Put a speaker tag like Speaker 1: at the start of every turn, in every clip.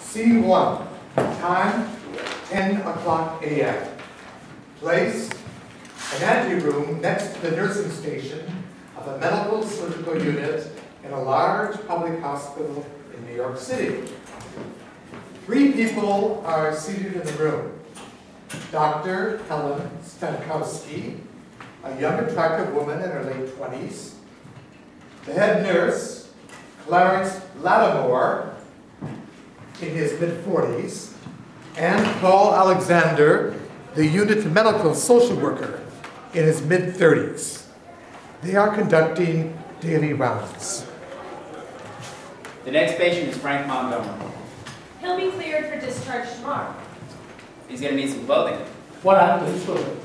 Speaker 1: Scene 1. Time, 10 o'clock a.m. Place, an anteroom next to the nursing station of a medical surgical unit in a large public hospital in New York City. 3 people are seated in the room. Dr. Helen Stankowski, a young attractive woman in her late 20s. The head nurse, Clarence Lattimore, in his mid-40s, and Paul Alexander, the unit medical social worker, in his mid-30s. They are conducting daily rounds.
Speaker 2: The next patient is Frank Montgomery.
Speaker 3: He'll be cleared for discharge tomorrow.
Speaker 2: He's going to need some clothing.
Speaker 4: What happened to his clothing?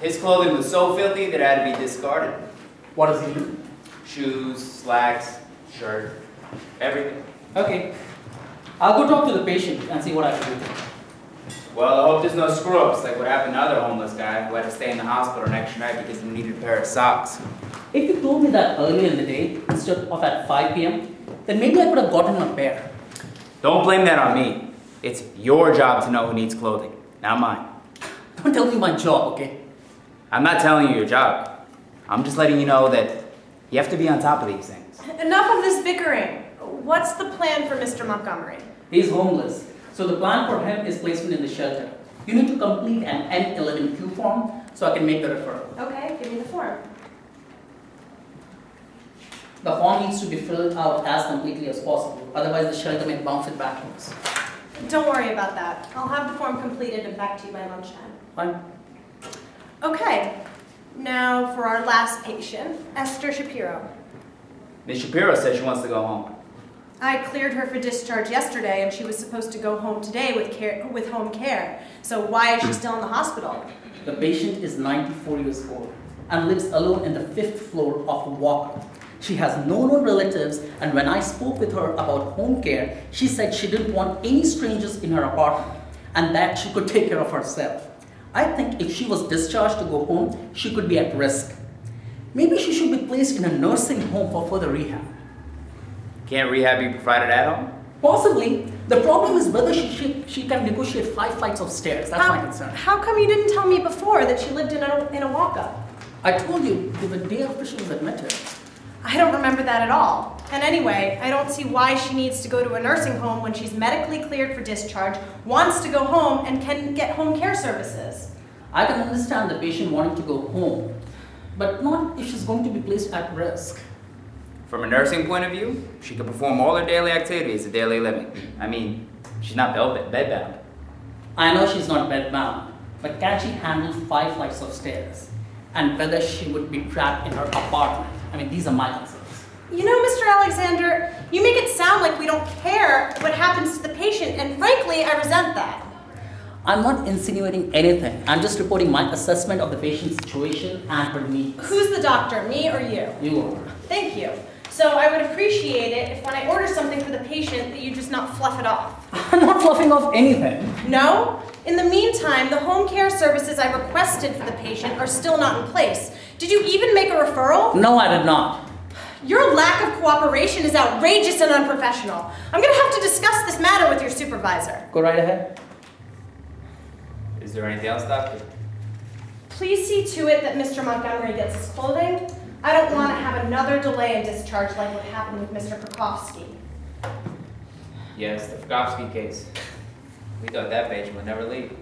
Speaker 2: His clothing was so filthy that it had to be discarded.
Speaker 4: What does he do?
Speaker 2: Shoes, slacks, shirt, everything.
Speaker 4: Okay. I'll go talk to the patient and see what I can do.
Speaker 2: Well, I hope there's no screw-ups like what happened to another homeless guy who had to stay in the hospital an extra night because he needed a pair of socks.
Speaker 4: If you told me that earlier in the day instead of at 5 p.m., then maybe I could have gotten a pair.
Speaker 2: Don't blame that on me. It's your job to know who needs clothing, not mine.
Speaker 4: Don't tell me my job, okay?
Speaker 2: I'm not telling you your job. I'm just letting you know that you have to be on top of these things.
Speaker 3: Enough of this bickering. What's the plan for Mr. Montgomery?
Speaker 4: He's homeless, so the plan for him is placement in the shelter. You need to complete an N11Q form so I can make the referral.
Speaker 3: Okay, give me the form.
Speaker 4: The form needs to be filled out as completely as possible, otherwise the shelter may bounce it back to us.
Speaker 3: Don't worry about that. I'll have the form completed and back to you by lunchtime.
Speaker 4: Fine.
Speaker 3: Okay, now for our last patient, Esther Shapiro.
Speaker 2: Ms. Shapiro said she wants to go home.
Speaker 3: I cleared her for discharge yesterday and she was supposed to go home today with home care. So why is she still in the hospital?
Speaker 4: The patient is 94 years old and lives alone in the 5th floor of a walk-up. She has no known relatives, and when I spoke with her about home care, she said she didn't want any strangers in her apartment and that she could take care of herself. I think if she was discharged to go home, she could be at risk. Maybe she should be placed in a nursing home for further rehab.
Speaker 2: Can't rehab be provided at home?
Speaker 4: Possibly. The problem is whether she can negotiate 5 flights of stairs. That's my concern.
Speaker 3: How come you didn't tell me before that she lived in a walk-up?
Speaker 4: I told you the day after she was admitted.
Speaker 3: I don't remember that at all. And anyway, I don't see why she needs to go to a nursing home when she's medically cleared for discharge, wants to go home, and can get home care services.
Speaker 4: I can understand the patient wanting to go home, but not if she's going to be placed at risk.
Speaker 2: From a nursing point of view, she can perform all her daily activities of daily living. I mean, she's not bedbound.
Speaker 4: I know she's not bedbound, but can she handle 5 flights of stairs? And whether she would be trapped in her apartment. I mean, these are my concerns.
Speaker 3: You know, Mr. Alexander, you make it sound like we don't care what happens to the patient, and frankly, I resent that.
Speaker 4: I'm not insinuating anything. I'm just reporting my assessment of the patient's situation and her needs.
Speaker 3: Who's the doctor, me or you?
Speaker 4: You are.
Speaker 3: Thank you. So I would appreciate it if when I order something for the patient that you just not fluff it off.
Speaker 4: I'm not fluffing off anything.
Speaker 3: No? In the meantime, the home care services I requested for the patient are still not in place. Did you even make a referral?
Speaker 4: No, I did not.
Speaker 3: Your lack of cooperation is outrageous and unprofessional. I'm going to have to discuss this matter with your supervisor.
Speaker 4: Go right ahead.
Speaker 2: Is there anything else, doctor?
Speaker 3: Please see to it that Mr. Montgomery gets his clothing. I don't want to have another delay in discharge like what happened with Mr. Krakowski.
Speaker 2: Yes, the Frogowski case. We thought that patient would never leave.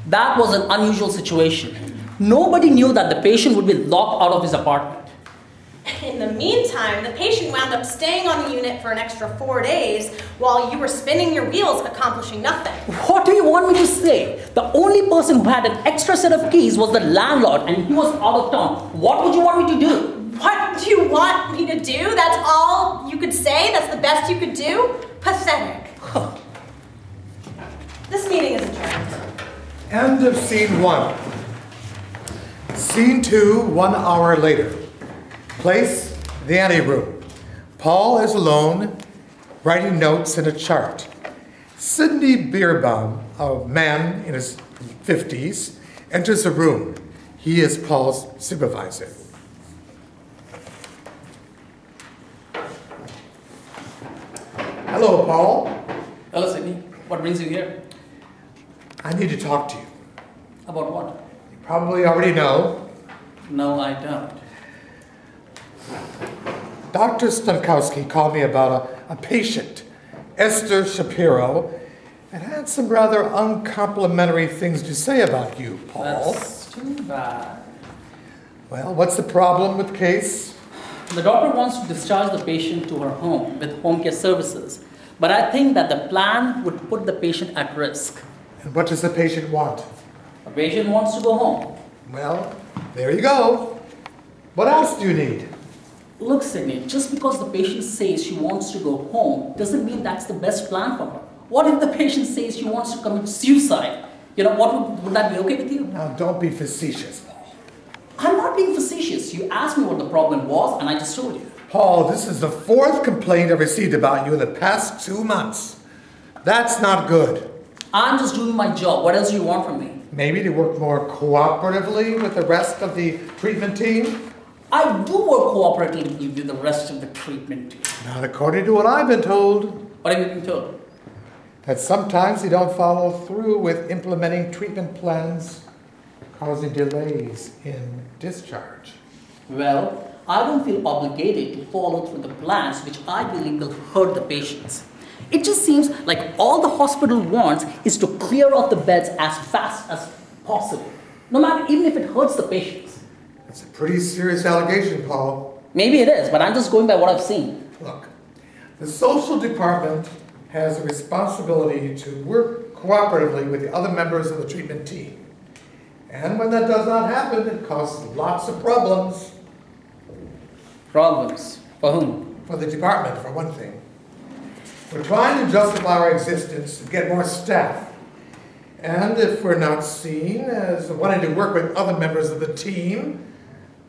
Speaker 4: That was an unusual situation. Nobody knew that the patient would be locked out of his apartment.
Speaker 3: In the meantime, the patient wound up staying on the unit for an extra 4 days while you were spinning your wheels accomplishing nothing.
Speaker 4: What do you want me to say? The only person who had an extra set of keys was the landlord and he was out of town. What would you want me to do?
Speaker 3: What do you want me to do? That's all you could say? That's the best you could do? Pathetic. This meeting is adjourned.
Speaker 1: End of scene 1. Scene 2, 1 hour later. Place, the anteroom. Paul is alone, writing notes in a chart. Sidney Bierbaum, a man in his 50s, enters the room. He is Paul's supervisor.
Speaker 5: Hello, Paul.
Speaker 4: Hello, Sidney. What brings you here?
Speaker 1: I need to talk to you.
Speaker 4: About what?
Speaker 1: You probably already know.
Speaker 4: No, I don't.
Speaker 1: Dr. Stankowski called me about a patient, Esther Shapiro, and had some rather uncomplimentary things to say about you, Paul.
Speaker 4: That's too bad.
Speaker 1: Well, what's the problem with the case?
Speaker 4: The doctor wants to discharge the patient to her home with home care services, but I think that the plan would put the patient at risk.
Speaker 1: And what does the patient want?
Speaker 4: The patient wants to go home.
Speaker 1: Well, there you go. What else do you need?
Speaker 4: Look, Sydney, just because the patient says she wants to go home doesn't mean that's the best plan for her. What if the patient says she wants to commit suicide? You know, would that be okay with you?
Speaker 1: Now, don't be facetious, Paul.
Speaker 4: I'm not being facetious. You asked me what the problem was, and I just told you.
Speaker 1: Paul, this is the 4th complaint I've received about you in the past 2 months. That's not good.
Speaker 4: I'm just doing my job. What else do you want from me?
Speaker 1: Maybe to work more cooperatively with the rest of the treatment team?
Speaker 4: I do work cooperatively with the rest of the treatment team.
Speaker 1: Not according to what I've been told.
Speaker 4: What have you been told?
Speaker 1: That sometimes you don't follow through with implementing treatment plans, causing delays in discharge.
Speaker 4: Well, I don't feel obligated to follow through the plans which I believe will hurt the patients. It just seems like all the hospital wants is to clear off the beds as fast as possible, no matter even if it hurts the patients.
Speaker 1: That's a pretty serious allegation, Paul.
Speaker 4: Maybe it is, but I'm just going by what I've seen.
Speaker 1: Look, the social department has a responsibility to work cooperatively with the other members of the treatment team. And when that does not happen, it causes lots of problems.
Speaker 4: Problems? For whom?
Speaker 1: For the department, for one thing. We're trying to justify our existence to get more staff. And if we're not seen as wanting to work with other members of the team,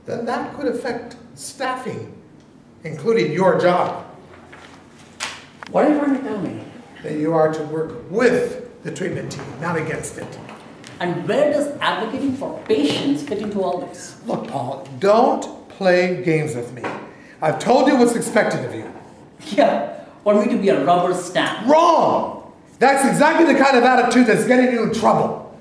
Speaker 1: then that could affect staffing, including your job.
Speaker 4: What are you trying to tell me?
Speaker 1: That you are to work with the treatment team, not against it.
Speaker 4: And where does advocating for patients fit into all this?
Speaker 1: Look, Paul, don't play games with me. I've told you what's expected of you.
Speaker 4: Yeah, for me to be a rubber stamp.
Speaker 1: Wrong! That's exactly the kind of attitude that's getting you in trouble.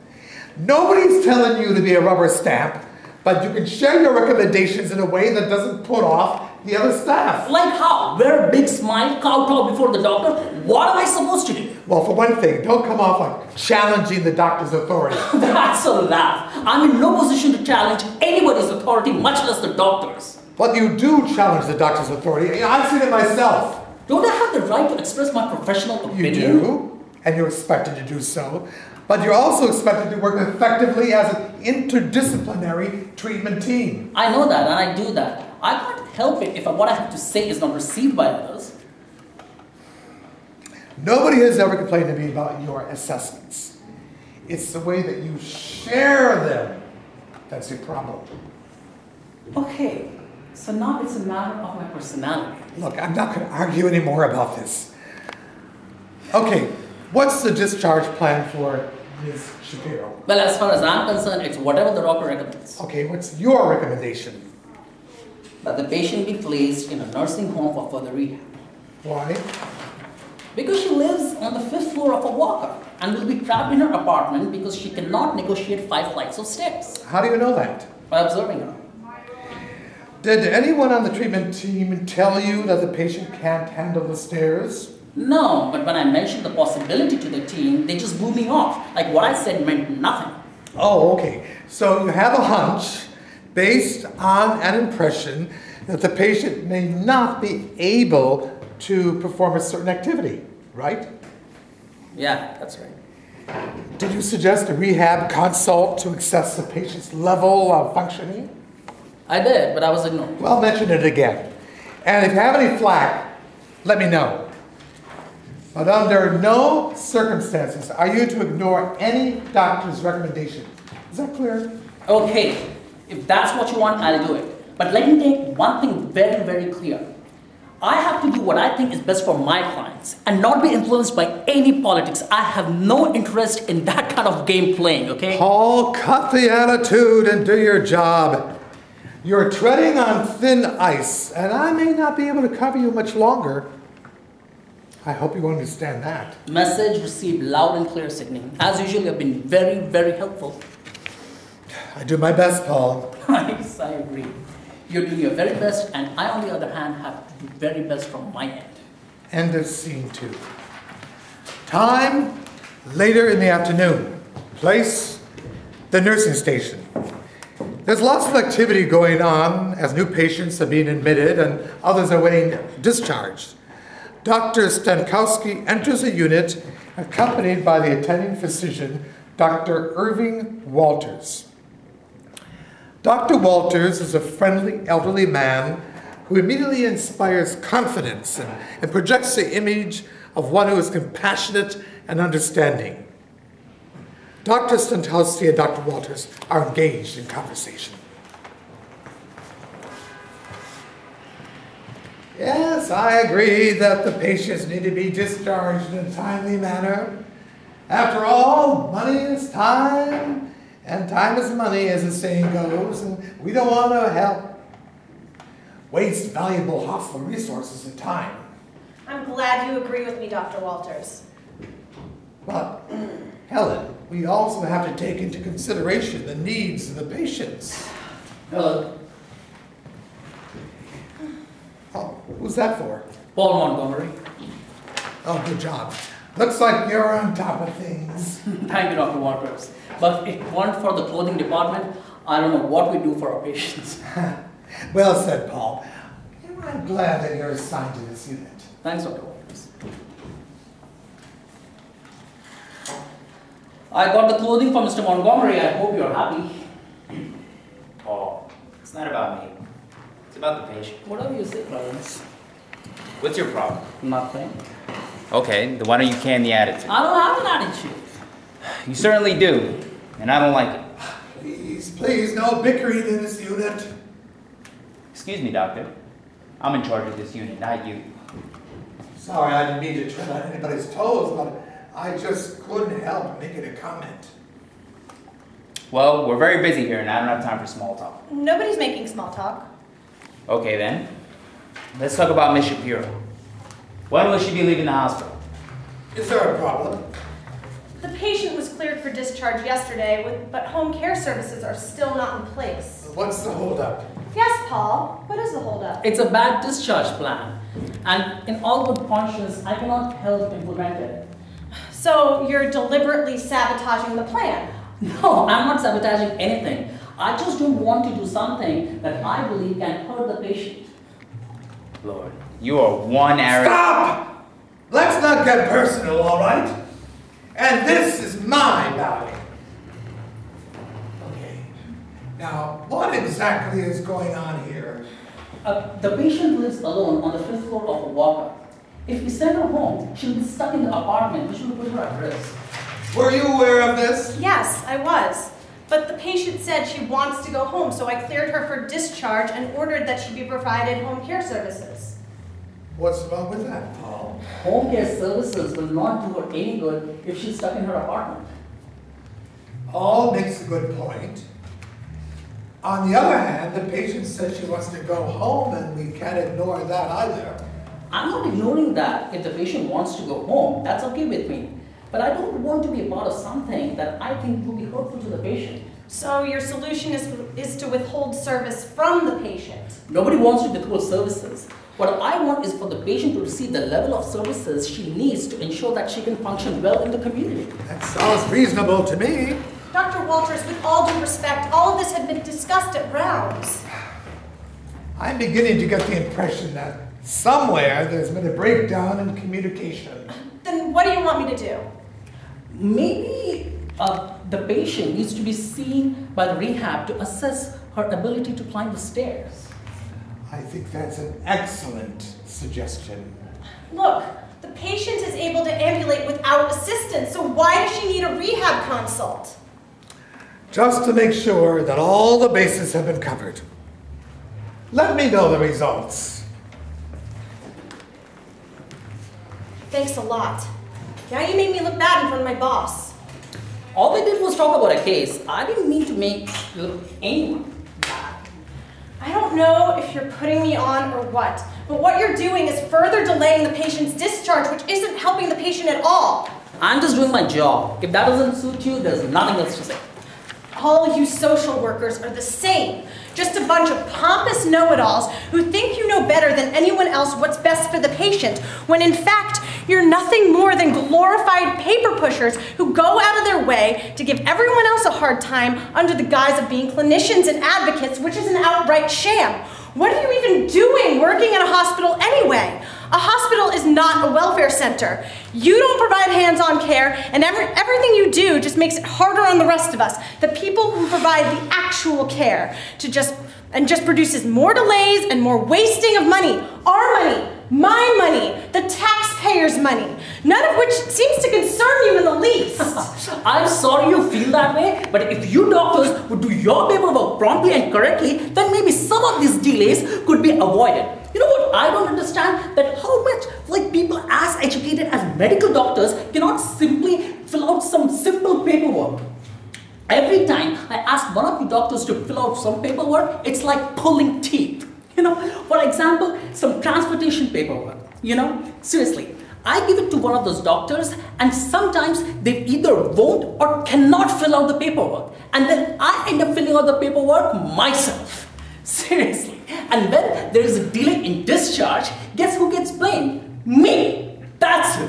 Speaker 1: Nobody's telling you to be a rubber stamp, but you can share your recommendations in a way that doesn't put off the other staff.
Speaker 4: Like how? Wear a big smile, kowtow before the doctor? What am I supposed to do?
Speaker 1: Well, for one thing, don't come off like challenging the doctor's authority.
Speaker 4: That's a laugh. I'm in no position to challenge anybody's authority, much less the doctor's.
Speaker 1: But you do challenge the doctor's authority. You know, I've seen it myself.
Speaker 4: Don't I have the right to express my professional opinion?
Speaker 1: You do, and you're expected to do so. But you're also expected to work effectively as an interdisciplinary treatment team.
Speaker 4: I know that, and I do that. I can't help it if what I have to say is not received by others.
Speaker 1: Nobody has ever complained to me about your assessments. It's the way that you share them that's your problem.
Speaker 4: Okay, so now it's a matter of my personality.
Speaker 1: Look, I'm not going to argue anymore about this. Okay, what's the discharge plan for Ms. Shapiro?
Speaker 4: Well, as far as I'm concerned, it's whatever the doctor recommends.
Speaker 1: Okay, what's your recommendation?
Speaker 4: That the patient be placed in a nursing home for further rehab.
Speaker 1: Why?
Speaker 4: Because she lives on the 5th floor of a walker and will be trapped in her apartment because she cannot negotiate 5 flights of stairs.
Speaker 1: How do you know that?
Speaker 4: By observing her.
Speaker 1: Did anyone on the treatment team tell you that the patient can't handle the stairs?
Speaker 4: No, but when I mentioned the possibility to the team, they just blew me off. Like what I said meant nothing.
Speaker 1: Oh, okay. So you have a hunch based on an impression that the patient may not be able to perform a certain activity, right?
Speaker 4: Yeah, that's right.
Speaker 1: Did you suggest a rehab consult to assess the patient's level of functioning?
Speaker 4: I did, but I was ignored.
Speaker 1: Well, mention it again. And if you have any flack, let me know. But under no circumstances are you to ignore any doctor's recommendation. Is that clear?
Speaker 4: Okay, if that's what you want, I'll do it. But let me make one thing very, very clear. I have to do what I think is best for my clients and not be influenced by any politics. I have no interest in that kind of game playing, okay?
Speaker 1: Paul, cut the attitude and do your job. You're treading on thin ice, and I may not be able to cover you much longer. I hope you understand that.
Speaker 4: Message received loud and clear, Sydney. As usual, you have been very, very helpful.
Speaker 1: I do my best, Paul.
Speaker 4: Yes, I agree. You're doing your very best, and I, on the other hand, have to do very best from my end.
Speaker 1: End of scene 2. Time, later in the afternoon. Place, the nursing station. There's lots of activity going on as new patients are being admitted and others are waiting discharged. Dr. Stankowski enters the unit accompanied by the attending physician, Dr. Irving Walters. Dr. Walters is a friendly elderly man who immediately inspires confidence and projects the image of one who is compassionate and understanding. Dr. Stankowski and Dr. Walters are engaged in conversation. Yes, I agree that the patients need to be discharged in a timely manner. After all, money is time, and time is money, as the saying goes, and we don't want to waste valuable hospital resources and time.
Speaker 3: I'm glad you agree with me, Dr. Walters.
Speaker 1: But, Helen, we also have to take into consideration the needs of the patients.
Speaker 4: Hello.
Speaker 1: Oh, who's that for?
Speaker 4: Paul Montgomery.
Speaker 1: Oh, good job. Looks like you're on top of things.
Speaker 4: Thank you, Dr. Walters. But if it weren't for the clothing department, I don't know what we do for our patients.
Speaker 1: Well said, Paul. I'm glad that you're assigned to this unit.
Speaker 4: Thanks, Dr. Walters. I got the clothing from Mr. Montgomery. I hope you're happy.
Speaker 2: Paul, it's not about me. It's about the patient.
Speaker 4: Whatever you say, Clarence.
Speaker 2: What's your problem?
Speaker 4: Nothing.
Speaker 2: Okay, then why don't you can the attitude?
Speaker 4: I don't have an attitude.
Speaker 2: You certainly do, and I don't like it.
Speaker 1: Please, please, no bickering in this unit.
Speaker 2: Excuse me, doctor. I'm in charge of this unit, not you.
Speaker 1: Sorry, I didn't mean to tread on anybody's toes, but I just couldn't help making a comment.
Speaker 2: Well, we're very busy here, and I don't have time for small talk.
Speaker 3: Nobody's making small talk.
Speaker 2: Okay, then. Let's talk about Miss Shapiro. When will she be leaving the hospital?
Speaker 1: Is there a problem?
Speaker 3: The patient was cleared for discharge yesterday, but home care services are still not in place.
Speaker 1: What's the holdup?
Speaker 3: Yes, Paul. What is the holdup?
Speaker 4: It's a bad discharge plan. And in all good conscience, I cannot help implement it.
Speaker 3: So you're deliberately sabotaging the plan?
Speaker 4: No, I'm not sabotaging anything. I just don't want to do something that I believe can hurt the patient.
Speaker 2: Lord, you are one arrogant...
Speaker 1: Stop! Let's not get personal, all right? And this is my body. Okay. Now, what exactly is going on here?
Speaker 4: The patient lives alone on the 5th floor of a walk-up. If we send her home, she'll be stuck in the apartment, which will put her at risk.
Speaker 1: Were you aware of this?
Speaker 3: Yes, I was. But the patient said she wants to go home, so I cleared her for discharge and ordered that she be provided home care services.
Speaker 1: What's wrong with that, Paul?
Speaker 4: Home care services will not do her any good if she's stuck in her apartment.
Speaker 1: Paul makes a good point. On the other hand, the patient says she wants to go home, and we can't ignore that either.
Speaker 4: I'm not ignoring that. If the patient wants to go home, that's okay with me. But I don't want to be a part of something that I think will be hurtful to the patient.
Speaker 3: So your solution is to withhold service from the patient?
Speaker 4: Nobody wants to withhold services. What I want is for the patient to receive the level of services she needs to ensure that she can function well in the community.
Speaker 1: That sounds reasonable to me.
Speaker 3: Dr. Walters, with all due respect, all of this had been discussed at rounds.
Speaker 1: I'm beginning to get the impression that somewhere there's been a breakdown in communication.
Speaker 3: Then what do you want me to do?
Speaker 4: Maybe the patient needs to be seen by the rehab to assess her ability to climb the stairs.
Speaker 1: I think that's an excellent suggestion.
Speaker 3: Look, the patient is able to ambulate without assistance, so why does she need a rehab consult?
Speaker 1: Just to make sure that all the bases have been covered. Let me know the results.
Speaker 3: Thanks a lot. Now you made me look bad in front of my boss.
Speaker 4: All they did was talk about a case. I didn't mean to make anyone bad.
Speaker 3: I don't know if you're putting me on or what, But what you're doing is further delaying the patient's discharge, which isn't helping the patient at all.
Speaker 4: I'm just doing my job. If that doesn't suit you, there's nothing else to say.
Speaker 3: All you social workers are the same. Just a bunch of pompous know-it-alls who think you know better than anyone else what's best for the patient, when in fact, you're nothing more than glorified paper pushers who go out of their way to give everyone else a hard time under the guise of being clinicians and advocates, which is an outright sham. What are you even doing working in a hospital anyway? A hospital is not a welfare center. You don't provide hands-on care, and everything you do just makes it harder on the rest of us, the people who provide the actual care, just produces more delays and more wasting of money. Our money, my money, the taxpayers' money, none of which seems to concern you in the least.
Speaker 4: I'm sorry you feel that way, but if you doctors would do your paperwork promptly and correctly, then maybe some of these delays could be avoided. You know what I don't understand? That how much people as educated as medical doctors cannot simply fill out some simple paperwork. Every time I ask one of you doctors to fill out some paperwork, it's like pulling teeth. For example, some transportation paperwork. Seriously, I give it to one of those doctors and sometimes they either won't or cannot fill out the paperwork. And then I end up filling out the paperwork myself. Seriously. And when there is a delay in discharge, guess who gets blamed? Me. That's who.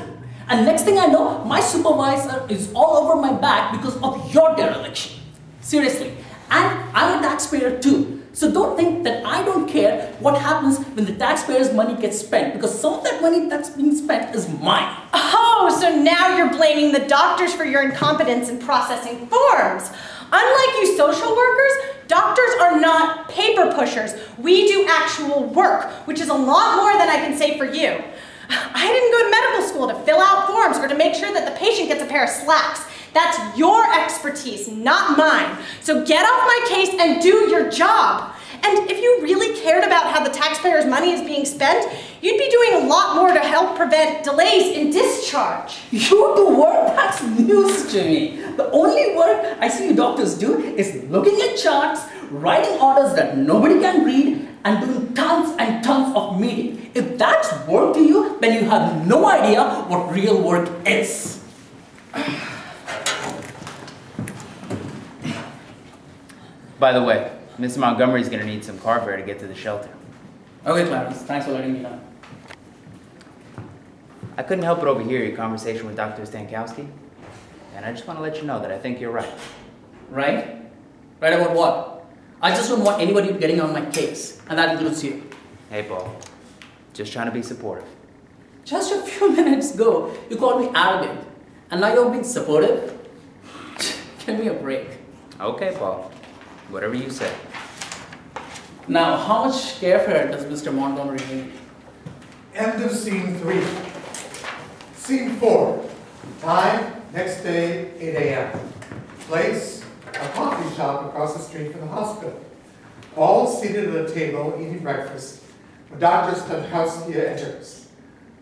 Speaker 4: And next thing I know, my supervisor is all over my back because of your dereliction. Seriously. And I'm a taxpayer too. So don't think that I don't care what happens when the taxpayers' money gets spent, because some of that money that's being spent is mine.
Speaker 3: Oh, so now you're blaming the doctors for your incompetence in processing forms. Unlike you social workers, doctors are not paper pushers. We do actual work, which is a lot more than I can say for you. I didn't go to medical school to fill out forms or to make sure that the patient gets a pair of slacks. That's your expertise, not mine. So get off my case and do your job. And if you really cared about how the taxpayers' money is being spent, you'd be doing a lot more to help prevent delays in discharge.
Speaker 4: You do work? That's news to me. The only work I see you doctors do is looking at charts, writing orders that nobody can read, and doing tons and tons of meetings. If that's work to you, then you have no idea what real work is.
Speaker 2: By the way, Mr. Montgomery's gonna need some car fare to get to the shelter.
Speaker 4: Okay, Clarence, thanks for letting me know.
Speaker 2: I couldn't help but overhear your conversation with Dr. Stankowski, and I just want to let you know that I think you're right.
Speaker 4: Right? Right about what? I just don't want anybody getting on my case, and that includes you.
Speaker 2: Hey, Paul. Just trying to be supportive.
Speaker 4: Just a few minutes ago, you called me arrogant, and now you're being supportive? Give me a break.
Speaker 2: Okay, Paul. Whatever you say.
Speaker 4: Now, how much carefare does Mr. Montgomery need?
Speaker 1: End of scene 3. Scene 4. Time, next day, 8 a.m. Place, a coffee shop across the street from the hospital. All seated at a table eating breakfast when Dr. Stankowski enters.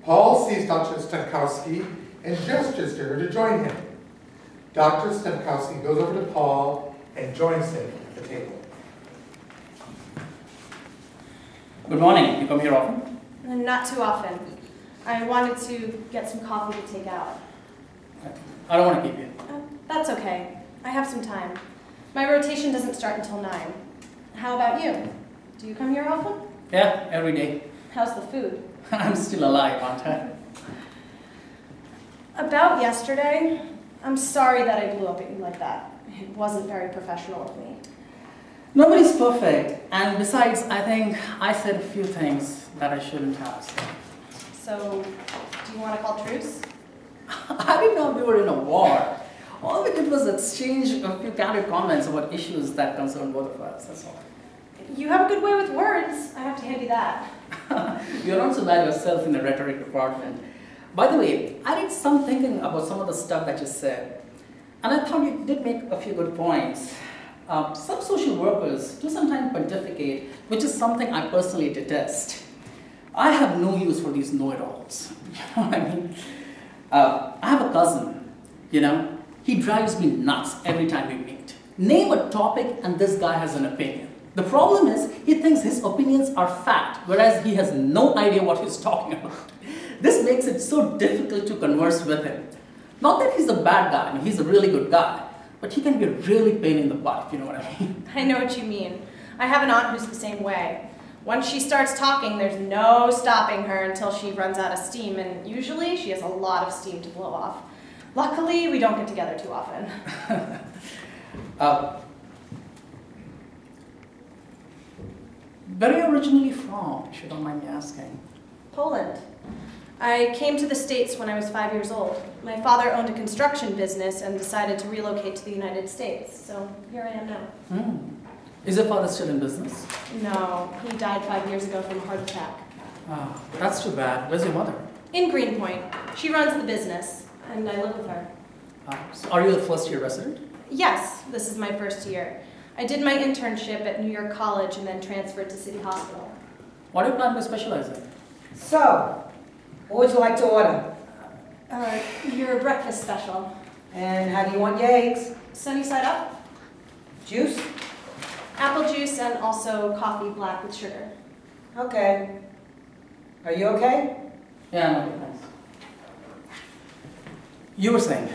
Speaker 1: Paul sees Dr. Stankowski and gestures to her to join him. Dr. Stankowski goes over to Paul and joins him at the table.
Speaker 4: Good morning. You come here often?
Speaker 3: Not too often. I wanted to get some coffee to take out.
Speaker 4: I don't want to keep you.
Speaker 3: That's okay. I have some time. My rotation doesn't start until 9. How about you? Do you come here often?
Speaker 4: Yeah, every day.
Speaker 3: How's the food?
Speaker 4: I'm still alive, aren't I?
Speaker 3: About yesterday, I'm sorry that I blew up at you like that. It wasn't very professional of me.
Speaker 4: Nobody's perfect. And besides, I think I said a few things that I shouldn't have said.
Speaker 3: So, do you want to call truce?
Speaker 4: I didn't know we were in a war. All we did was exchange a few candid comments about issues that concern both of us, that's all.
Speaker 3: You have a good way with words. I have to hand you that.
Speaker 4: You're not so bad yourself in the rhetoric department. By the way, I did some thinking about some of the stuff that you said. And I thought you did make a few good points. Some social workers do sometimes pontificate, which is something I personally detest. I have no use for these know-it-alls. You know what I mean? I have a cousin, He drives me nuts every time we meet. Name a topic and this guy has an opinion. The problem is, he thinks his opinions are fact, whereas he has no idea what he's talking about. This makes it so difficult to converse with him. Not that he's a bad guy, I mean, he's a really good guy, but he can be a really pain in the butt, if you know what I mean.
Speaker 3: I know what you mean. I have an aunt who's the same way. Once she starts talking, there's no stopping her until she runs out of steam, and usually she has a lot of steam to blow off. Luckily, we don't get together too often.
Speaker 4: Where are you originally from, if you don't mind me asking?
Speaker 3: Poland. I came to the States when I was 5 years old. My father owned a construction business and decided to relocate to the United States, so here I am now.
Speaker 4: Is your father still in business?
Speaker 3: No, he died 5 years ago from a heart attack.
Speaker 4: Oh, that's too bad. Where's your mother?
Speaker 3: In Greenpoint. She runs the business, and I live with her.
Speaker 4: So are you a first-year resident?
Speaker 3: Yes, this is my first year. I did my internship at New York College and then transferred to City Hospital.
Speaker 4: What do you plan to specialize in?
Speaker 5: So, what would you like to order?
Speaker 3: Your breakfast special.
Speaker 5: And how do you want your eggs?
Speaker 3: Sunny side up?
Speaker 5: Juice?
Speaker 3: Apple juice and also coffee black with sugar.
Speaker 5: Okay. Are you okay?
Speaker 4: Yeah, I'm okay, thanks. You were saying?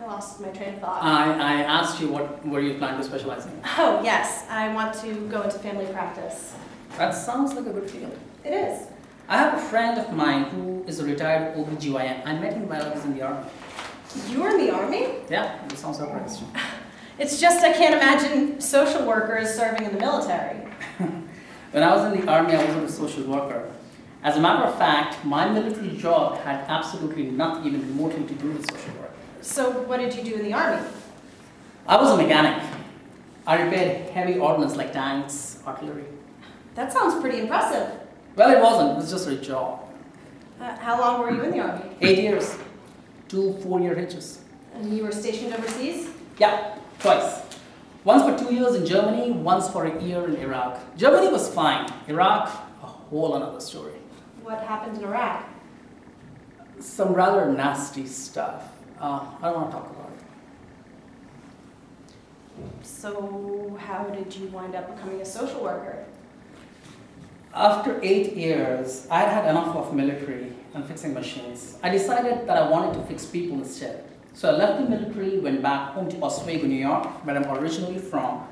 Speaker 3: I lost my train of thought.
Speaker 4: I asked you what were you planning to specialize in.
Speaker 3: Oh, yes. I want to go into family practice.
Speaker 4: That sounds like a good field.
Speaker 3: It is.
Speaker 4: I have a friend of mine who is a retired OBGYN. I met him while I was in the army.
Speaker 3: You were in the Army?
Speaker 4: Yeah, you sound surprised.
Speaker 3: It's just I can't imagine social workers serving in the military.
Speaker 4: When I was in the army, I wasn't a social worker. As a matter of fact, my military job had absolutely nothing even remotely to do with social work.
Speaker 3: So what did you do in the Army?
Speaker 4: I was a mechanic. I repaired heavy ordnance like tanks, artillery.
Speaker 3: That sounds pretty impressive.
Speaker 4: Well, it wasn't. It was just a job.
Speaker 3: How long were you in the Army?
Speaker 4: 8 years. 2 4-year hitches.
Speaker 3: And you were stationed overseas?
Speaker 4: Yeah, twice. Once for 2 years in Germany, once for a year in Iraq. Germany was fine. Iraq, a whole another story.
Speaker 3: What happened in Iraq?
Speaker 4: Some rather nasty stuff. I don't want to talk about it.
Speaker 3: So how did you wind up becoming a social worker?
Speaker 4: After 8 years, I had had enough of military and fixing machines. I decided that I wanted to fix people instead. So I left the military, went back home to Oswego, New York, where I'm originally from,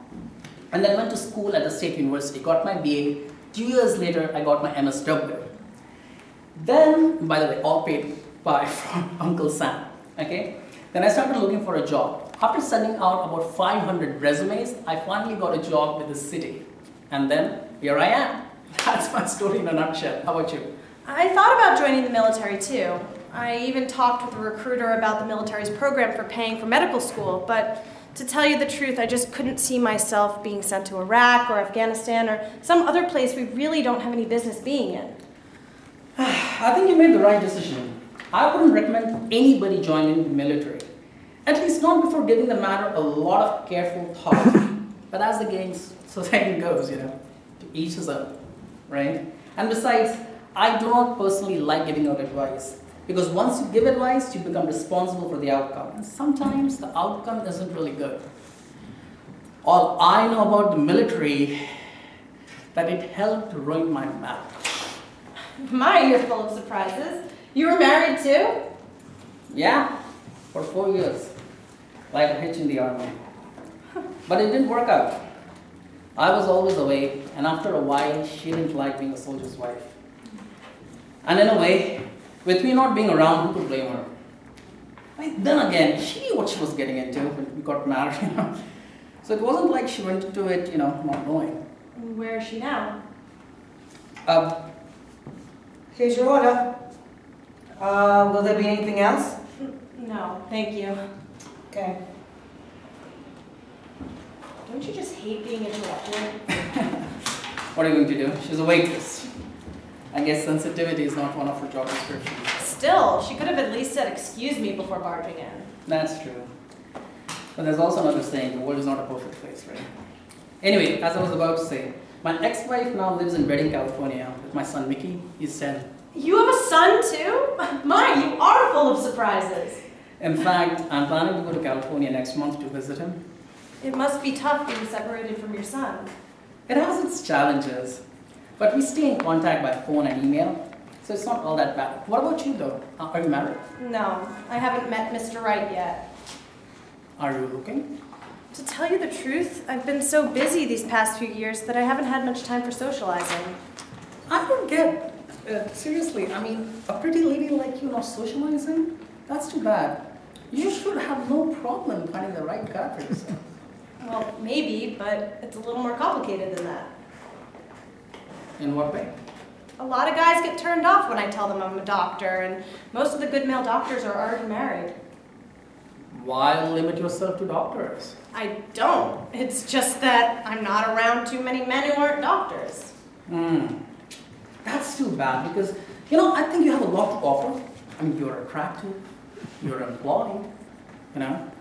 Speaker 4: and then went to school at the State University, got my BA. 2 years later, I got my MSW. Then, by the way, all paid by from Uncle Sam, okay? Then I started looking for a job. After sending out about 500 resumes, I finally got a job with the city. And then, here I am. That's my story in a nutshell. How about you?
Speaker 3: I thought about joining the military too. I even talked with a recruiter about the military's program for paying for medical school, but to tell you the truth, I just couldn't see myself being sent to Iraq or Afghanistan or some other place we really don't have any business being in.
Speaker 4: I think you made the right decision. I wouldn't recommend anybody joining the military. At least not before giving the matter a lot of careful thought. But as the society goes, you know, to each his own, right? And besides, I do not personally like giving out advice. Because once you give advice, you become responsible for the outcome. And sometimes the outcome isn't really good. All I know about the military, that it helped ruin my marriage.
Speaker 3: My, you're full of surprises. You were married too?
Speaker 4: Yeah, for 4 years. Like a hitch in the army. But it didn't work out. I was always away, and after a while, she didn't like being a soldier's wife. And in a way, with me not being around, who could blame her? Then again, she knew what she was getting into when we got married, you know. So it wasn't like she went into it, you know, not knowing.
Speaker 3: Where is she now?
Speaker 5: Here's your order. Will there be anything else?
Speaker 3: No, thank you.
Speaker 5: Okay.
Speaker 3: Don't you just hate being interrupted?
Speaker 4: What are you going to do? She's a waitress. I guess sensitivity is not one of her job descriptions.
Speaker 3: Still, she could have at least said excuse me before barging in.
Speaker 4: That's true. But there's also another saying, the world is not a perfect place, right? Anyway, as I was about to say, my ex-wife now lives in Redding, California with my son Mickey. He's 10.
Speaker 3: You have a son too? My, you are full of surprises.
Speaker 4: In fact, I'm planning to go to California next month to visit him.
Speaker 3: It must be tough being separated from your son.
Speaker 4: It has its challenges, but we stay in contact by phone and email, so it's not all that bad. What about you though? Are you married?
Speaker 3: No, I haven't met Mr. Wright yet.
Speaker 4: Are you looking?
Speaker 3: To tell you the truth, I've been so busy these past few years that I haven't had much time for socializing.
Speaker 4: I don't get seriously, I mean, a pretty lady like you not socializing? That's too bad. You should have no problem finding the right guy for yourself.
Speaker 3: Well, maybe, but it's a little more complicated than that.
Speaker 4: In what way?
Speaker 3: A lot of guys get turned off when I tell them I'm a doctor, and most of the good male doctors are already married.
Speaker 4: Why limit yourself to doctors?
Speaker 3: I don't. It's just that I'm not around too many men who aren't doctors.
Speaker 4: That's too bad because, you know, I think you have a lot to offer. I mean, you're attractive, you're employed, you know,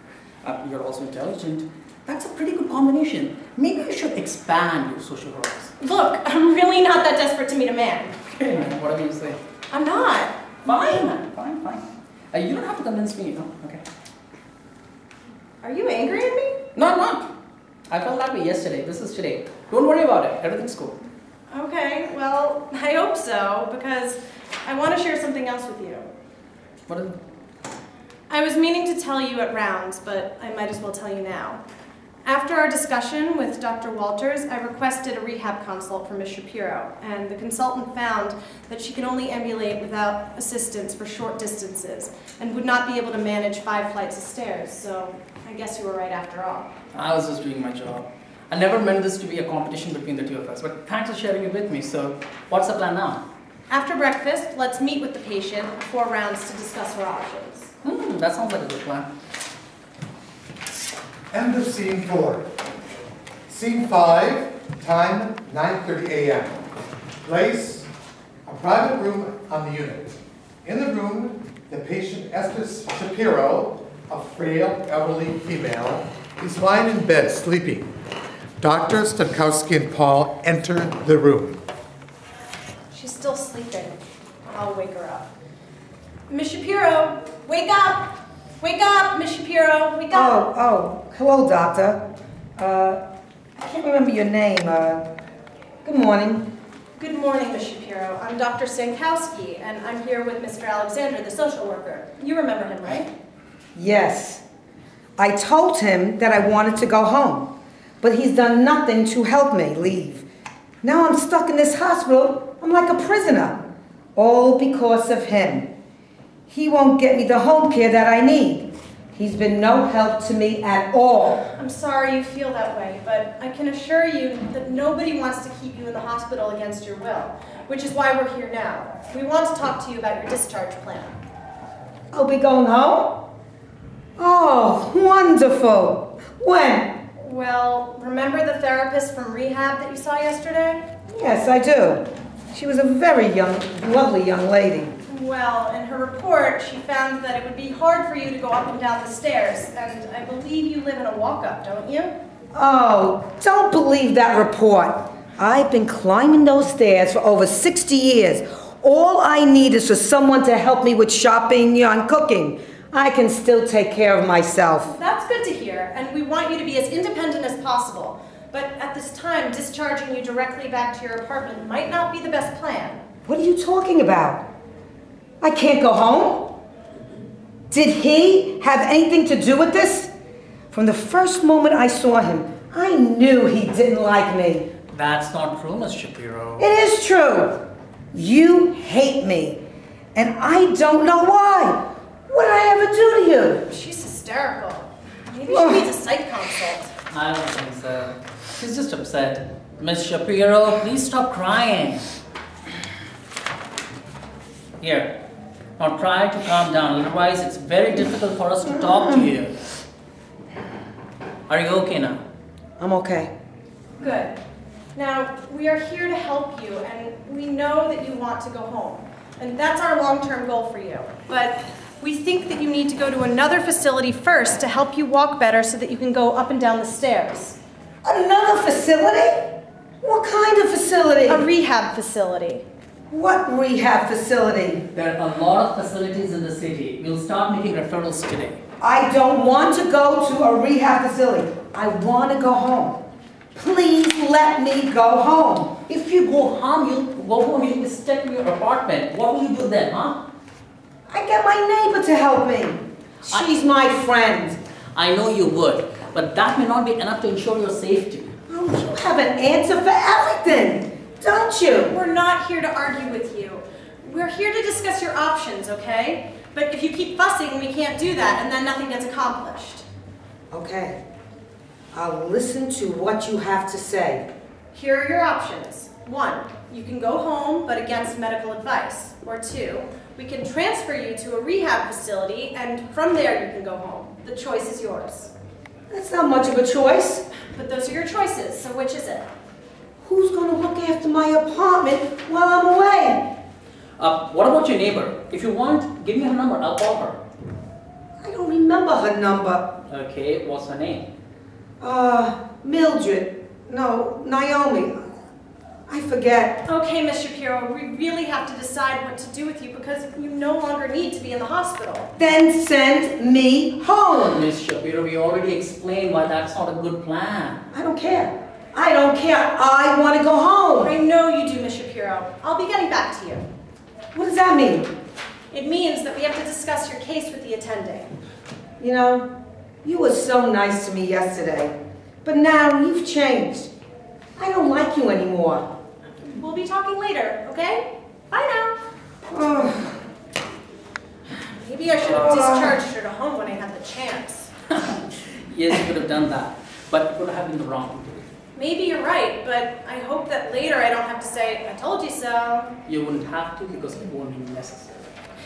Speaker 4: you're also intelligent. That's a pretty good combination. Maybe you should expand your social roles.
Speaker 3: Look, I'm really not that desperate to meet a man.
Speaker 4: Okay, man, whatever you say.
Speaker 3: I'm not.
Speaker 4: Fine, man, fine. You don't have to convince me, you know, okay?
Speaker 3: Are you angry at me?
Speaker 4: No, I'm not. I felt that way yesterday. This is today. Don't worry about it. Everything's cool.
Speaker 3: Okay, well, I hope so, because I want to share something else with you.
Speaker 4: What is it?
Speaker 3: I was meaning to tell you at rounds, but I might as well tell you now. After our discussion with Dr. Walters, I requested a rehab consult for Ms. Shapiro, and the consultant found that she can only ambulate without assistance for short distances and would not be able to manage 5 flights of stairs, so I guess you were right after all.
Speaker 4: I was just doing my job. I never meant this to be a competition between the two of us, but thanks for sharing it with me. So, what's the plan now?
Speaker 3: After breakfast, let's meet with the patient before rounds to discuss her options.
Speaker 4: That sounds like a good plan.
Speaker 1: End of scene 4. Scene 5, time 9:30 a.m. Place, a private room on the unit. In the room, the patient Esther Shapiro, a frail, elderly female, is lying in bed sleeping. Dr. Stankowski and Paul enter the room.
Speaker 3: She's still sleeping. I'll wake her up. Miss Shapiro, wake up! Wake up, Miss Shapiro, wake up!
Speaker 5: Oh, hello, doctor. I can't remember your name. Good morning.
Speaker 3: Good morning, Miss Shapiro. I'm Dr. Stankowski, and I'm here with Mr. Alexander, the social worker. You remember him, right?
Speaker 5: Yes. I told him that I wanted to go home, but he's done nothing to help me leave. Now I'm stuck in this hospital. I'm like a prisoner. All because of him. He won't get me the home care that I need. He's been no help to me at all.
Speaker 3: I'm sorry you feel that way, but I can assure you that nobody wants to keep you in the hospital against your will, which is why we're here now. We want to talk to you about your discharge plan.
Speaker 5: I'll be going home? Oh, wonderful. When?
Speaker 3: Well, remember the therapist from rehab that you saw yesterday?
Speaker 5: Yes, I do. She was a very lovely young lady.
Speaker 3: Well, in her report, she found that it would be hard for you to go up and down the stairs, and I believe you live in a walk-up, don't you?
Speaker 5: Oh, don't believe that report. I've been climbing those stairs for over 60 years. All I need is for someone to help me with shopping and cooking. I can still take care of myself.
Speaker 3: That's good to hear, and we want you to be as independent as possible. But at this time, discharging you directly back to your apartment might not be the best plan.
Speaker 5: What are you talking about? I can't go home? Did he have anything to do with this? From the first moment I saw him, I knew he didn't like me.
Speaker 4: That's not true, Ms. Shapiro.
Speaker 5: It is true. You hate me, and I don't know why. What did I ever do to you?
Speaker 3: She's hysterical. Maybe she needs a psych consult.
Speaker 4: I don't think so. She's just upset. Ms. Shapiro, please stop crying. Here. Now try to calm down, otherwise it's very difficult for us to talk to you. Are you okay now?
Speaker 5: I'm okay.
Speaker 3: Good. Now, we are here to help you, and we know that you want to go home. And that's our long-term goal for you. But we think that you need to go to another facility first to help you walk better so that you can go up and down the stairs.
Speaker 5: Another facility? What kind of facility?
Speaker 3: A rehab facility.
Speaker 5: What rehab facility?
Speaker 4: There are a lot of facilities in the city. We'll start making referrals today.
Speaker 5: I don't want to go to a rehab facility. I want to go home. Please let me go home.
Speaker 4: If you go home, you'll be stuck in your apartment. What will you do then, huh?
Speaker 5: I get my neighbor to help me. She's my friend.
Speaker 4: I know you would, but that may not be enough to ensure your safety.
Speaker 5: Oh, you have an answer for everything, don't you?
Speaker 3: We're not here to argue with you. We're here to discuss your options, okay? But if you keep fussing, we can't do that, and then nothing gets accomplished.
Speaker 5: Okay. I'll listen to what you have to say.
Speaker 3: Here are your options. 1, you can go home, but against medical advice. Or 2, we can transfer you to a rehab facility, and from there you can go home. The choice is yours.
Speaker 5: That's not much of a choice.
Speaker 3: But those are your choices, so which is it?
Speaker 5: Who's going to look after my apartment while I'm away?
Speaker 4: What about your neighbor? If you want, give me her number. I'll call her.
Speaker 5: I don't remember her number.
Speaker 4: Okay, what's her name?
Speaker 5: Mildred. No, Naomi. I forget.
Speaker 3: Okay, Miss Shapiro, we really have to decide what to do with you because you no longer need to be in the hospital.
Speaker 5: Then send me home.
Speaker 4: Miss Shapiro, we already explained why that's not a good plan.
Speaker 5: I don't care. I don't care. I want to go home.
Speaker 3: I know you do, Miss Shapiro. I'll be getting back to you.
Speaker 5: What does that mean?
Speaker 3: It means that we have to discuss your case with the attending.
Speaker 5: You know, you were so nice to me yesterday, but now you've changed. I don't like you anymore.
Speaker 3: We'll be talking later, okay? Bye now. Maybe I should have discharged her to home when I had the chance.
Speaker 4: Yes, you could have done that, but it would have been the wrong thing to do.
Speaker 3: Maybe you're right, but I hope that later I don't have to say, I told you so.
Speaker 4: You wouldn't have to because it won't be necessary.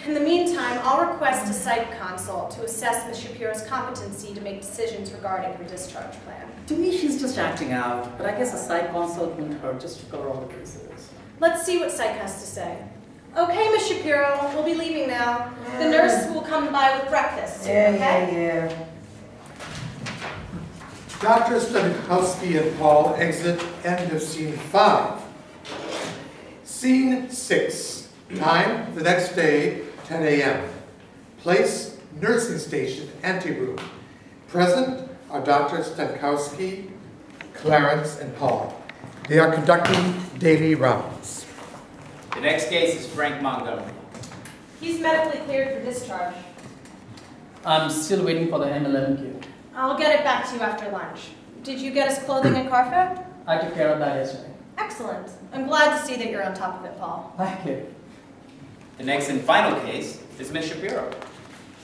Speaker 3: In the meantime, I'll request a psych consult to assess Ms. Shapiro's competency to make decisions regarding her discharge plan.
Speaker 4: To me, she's just acting out, but I guess a side consult wouldn't hurt just to cover all the bases.
Speaker 3: Let's see what psych has to say. Okay, Ms. Shapiro, we'll be leaving now. The nurse will come by with breakfast, okay?
Speaker 5: Yeah.
Speaker 1: Dr. Stanikowski and Paul exit end of scene 5. Scene 6. Time, the next day, 10 a.m. Place, nursing station, anteroom. Present are Dr. Stanikowski, Clarence, and Paul. They are conducting daily rounds.
Speaker 2: The next case is Frank Montgomery.
Speaker 3: He's medically cleared for discharge.
Speaker 4: I'm still waiting for the M11 queue.
Speaker 3: I'll get it back to you after lunch. Did you get his clothing and car fare?
Speaker 4: I took care of that yesterday.
Speaker 3: Excellent. I'm glad to see that you're on top of it, Paul.
Speaker 4: Thank you.
Speaker 2: The next and final case is Miss Shapiro.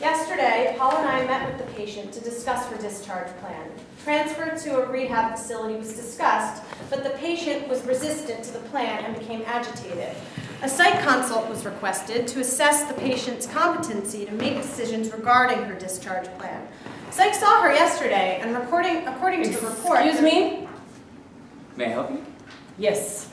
Speaker 3: Yesterday, Paul and I met with the patient to discuss her discharge plan. Transfer to a rehab facility was discussed, but the patient was resistant to the plan and became agitated. A psych consult was requested to assess the patient's competency to make decisions regarding her discharge plan. Psych saw her yesterday, and according to the report...
Speaker 6: Excuse me?
Speaker 2: May I help you?
Speaker 6: Yes.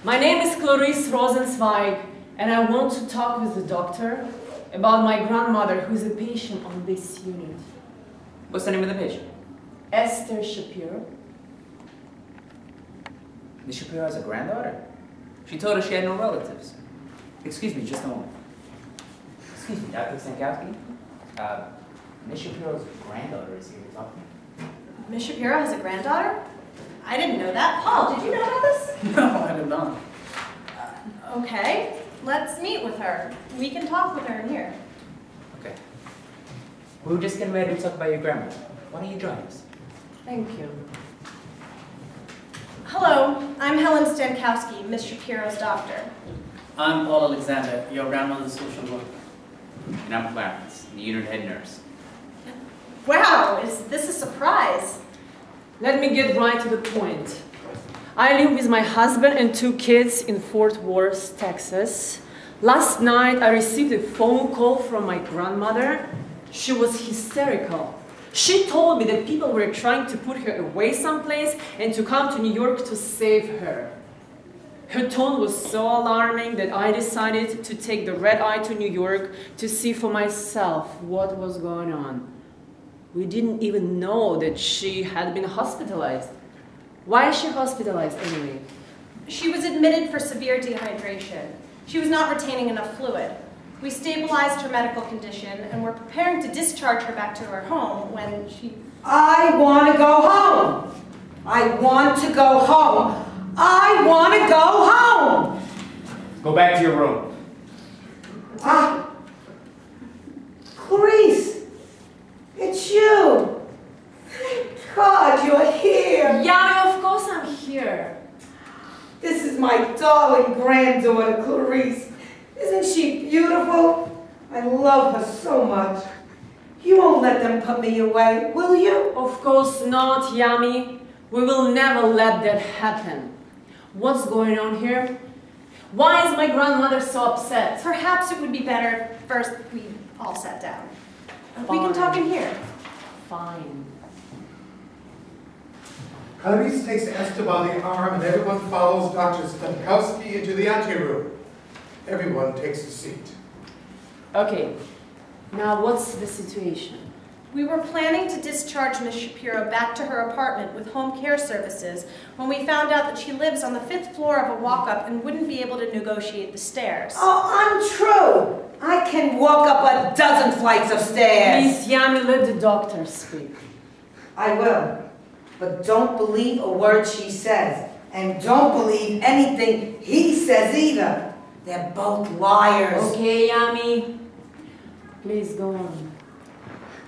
Speaker 6: My name is Clarice Rosenzweig, and I want to talk with the doctor about my grandmother, who's a patient on this unit.
Speaker 2: What's the name of the patient?
Speaker 6: Esther Shapiro.
Speaker 2: Miss Shapiro has a granddaughter? She told us she had no relatives. Excuse me, just a moment. Excuse me, Dr. Stankowski? Miss Shapiro's granddaughter is here to talk to me.
Speaker 3: Miss Shapiro has a granddaughter? I didn't know that. Paul, did you know about this?
Speaker 4: No, I did not.
Speaker 3: Okay, let's meet with her. We can talk with her in here.
Speaker 2: Okay. We were just getting ready to talk about your grandmother. Why don't you join us?
Speaker 6: Thank you.
Speaker 3: Hello, I'm Helen Stankowski, Miss Shapiro's doctor.
Speaker 4: I'm Paul Alexander, your grandmother's social worker.
Speaker 2: And I'm Clarence, the unit head nurse.
Speaker 3: Wow, is this a surprise?
Speaker 6: Let me get right to the point. I live with my husband and 2 kids in Fort Worth, Texas. Last night, I received a phone call from my grandmother. She was hysterical. She told me that people were trying to put her away someplace and to come to New York to save her. Her tone was so alarming that I decided to take the red eye to New York to see for myself what was going on. We didn't even know that she had been hospitalized. Why is she hospitalized anyway?
Speaker 3: She was admitted for severe dehydration. She was not retaining enough fluid. We stabilized her medical condition and were preparing to discharge her back to her home when she
Speaker 5: I want to go home. I want to go home. I want to go home.
Speaker 2: Go back to your room.
Speaker 5: Clarice, it's you. Thank God you're here.
Speaker 6: Yeah, of course I'm here.
Speaker 5: This is my darling granddaughter, Clarice. Isn't she beautiful? I love her so much. You won't let them put me away, will you?
Speaker 6: Of course not, Yami. We will never let that happen. What's going on here? Why is my grandmother so upset?
Speaker 3: Perhaps it would be better if first we all sat down. We can talk in here.
Speaker 6: Fine.
Speaker 1: Clarice takes Esther by the arm and everyone follows Dr. Stankowski into the anteroom. Everyone takes a seat.
Speaker 6: Okay, now what's the situation?
Speaker 3: We were planning to discharge Miss Shapiro back to her apartment with home care services when we found out that she lives on the 5th floor of a walk-up and wouldn't be able to negotiate the stairs.
Speaker 5: Oh, untrue. I can walk up a dozen flights of stairs.
Speaker 6: Miss Yami, let the doctor speak.
Speaker 5: I will. But don't believe a word she says. And don't believe anything he says either. They're both liars.
Speaker 6: Okay, Yami. Please go on.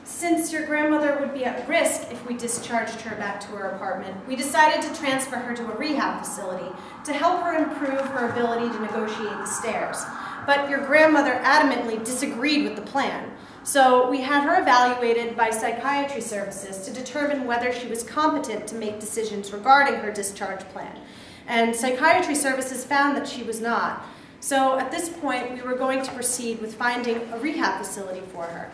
Speaker 3: Since your grandmother would be at risk if we discharged her back to her apartment, we decided to transfer her to a rehab facility to help her improve her ability to negotiate the stairs. But your grandmother adamantly disagreed with the plan. So we had her evaluated by psychiatry services to determine whether she was competent to make decisions regarding her discharge plan. And psychiatry services found that she was not. So at this point, we were going to proceed with finding a rehab facility for her.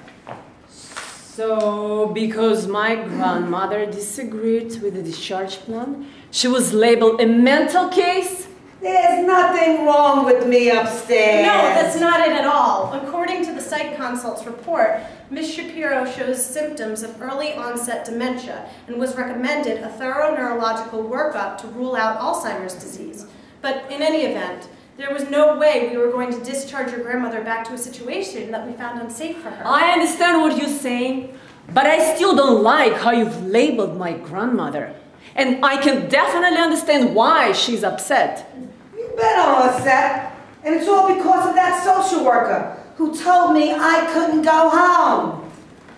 Speaker 6: So, because my grandmother disagreed with the discharge plan, she was labeled a mental case?
Speaker 5: There's nothing wrong with me upstairs.
Speaker 3: No, that's not it at all. According to the psych consult's report, Ms. Shapiro shows symptoms of early onset dementia and was recommended a thorough neurological workup to rule out Alzheimer's disease. But in any event, there was no way we were going to discharge your grandmother back to a situation that we found unsafe for her.
Speaker 6: I understand what you're saying, but I still don't like how you've labeled my grandmother. And I can definitely understand why she's upset.
Speaker 5: You bet I'm upset. And it's all because of that social worker who told me I couldn't go home.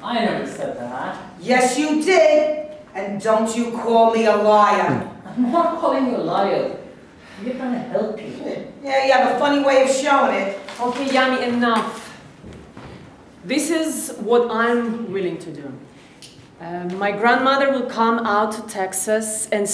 Speaker 4: I never said that.
Speaker 5: Yes, you did. And don't you call me a liar.
Speaker 4: I'm not calling you a liar. We're trying to help you.
Speaker 5: Yeah, you have a funny way of showing it.
Speaker 6: Okay, Yami, enough. This is what I'm willing to do. My grandmother will come out to Texas and